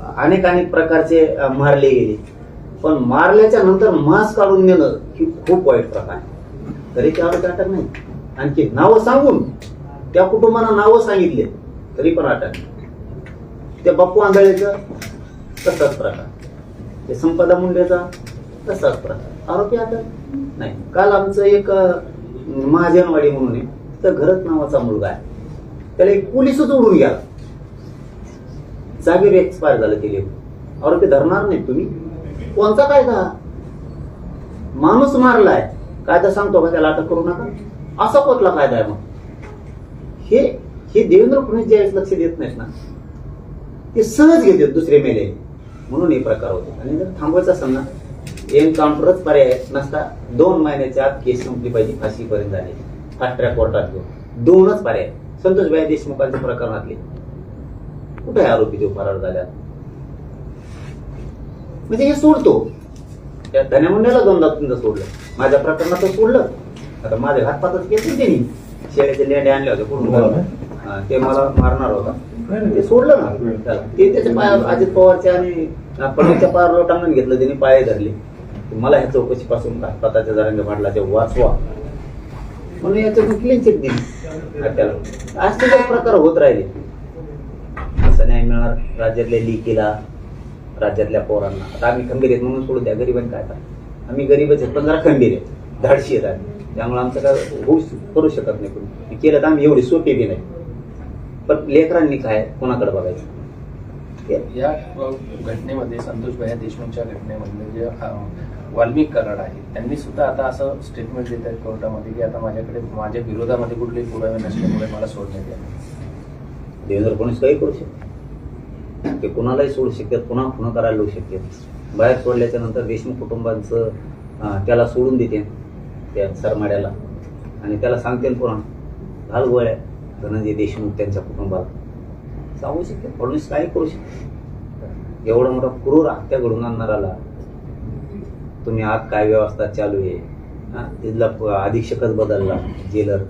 अनेक अनेक प्रकारचे मारले गेले, पण मारल्याच्या नंतर मांस काढून नेणं ही खूप वाईट प्रकार आहे. तरी त्यावर अटक नाही. आणखी नावं सांगून त्या कुटुंबांना नावं सांगितले तरी पण अटक नाही. त्या बाप्पू आंधळेचं तसाच प्रकार, ते संपदा मुंडेचा तसाच प्रकार, आरोपी अटक नाही. काल आमचं एक महाजनवाडी म्हणून आहे, तर घरत नावाचा मुलगा आहे, त्याला एक पोलिसच उडून गेला, जागेवर एक्सपायर झालं ते लेकरू. आरोपी धरणार नाही तुम्ही? कोणता कायदा? माणूस मारलाय, कायदा सांगतो का त्याला अटक करू नका? असा कुठला कायदा आहे मग? हे देवेंद्र फडणवीस ज्यावेळेस लक्ष देत नाहीत ना, ते सहज घेतात दुसरे मेले, म्हणून हे प्रकार होते. आणि जर थांबवायचं असेल ना, एन्काउंटरच पर्याय नसता. 2 महिन्याच्या आत केस संपली पाहिजे, फाशीपर्यंत झाली, फास्ट ट्रॅक कोर्टात घेऊन 2च पर्याय. संतोष भाई देशमुखांच्या प्रकरणातले कुठे आहे आरोपी तो फरार झाल्या? म्हणजे हे सोडतो. त्या धन्या मुंड्याला 2दा सोडलं, माझ्या प्रकरणात सोडलं. आता माझ्या हातपातच घेतली त्यांनी, शेळ्याचे लेंड्या आणल्या होत्या पूर्ण, ते मला मारणार होता, ते सोडलं ना त्याला. ते त्याच्या पायावर अजित पवारच्या आणि फडणवीसच्या पायावर लोटांगण घेतलं, त्यांनी पाय धरले. मला ह्या चौकशीपासून हातपाताच्या जरांगे पाटलाच्या वाचवा म्हणून याच्यातून क्लीन चिट दिली त्याला. आज ते प्रकार होत राहिले. असं न्याय मिळणार राज्यातल्या लिकीला, राज्यातल्या पोरांना. आता आम्ही खंबीर आहेत म्हणून सोडून द्या, गरीबांनी काय करा? आम्ही गरीबच आहेत, पण जरा खंबीर आहेत, धाडशी आहेत आम्ही, त्यामुळे आमचं काय होऊ करू शकत नाही. कोणी केलं तर आम्ही एवढी सोपी बी नाही. पण लेकरांनी काय कोणाकडे बघायचं? या घटनेमध्ये संतोष भैया देशमुखच्या घटनेमध्ये जे वाल्मिक कराड आहे, त्यांनी सुद्धा आता असं स्टेटमेंट देत आहेत कोर्टामध्ये की आता माझ्या विरोधामध्ये कुठलेही पुरावे नसल्यामुळे मला सोडण्यात यावे. देवेंद्र फडणवीस काही करू शकतो, ते कुणालाही सोडू शकतात, पुन्हा पुन्हा करायला लावू शकतात. बाहेर सोडल्याच्या नंतर देशमुख कुटुंबांचं त्याला सोडून देते त्या सरमाड्याला, आणि त्याला सांगते पुन्हा घाल गोळ्या धनंजय देशमुख त्यांच्या कुटुंबाला सांगू शकते. फडणवीस काही करू शकते. एवढा मोठा क्रूर हत्या घडून आणणाराला तुम्ही आत काय व्यवस्था चालू आहे, तिथला अधीक्षकच बदलला, जेलर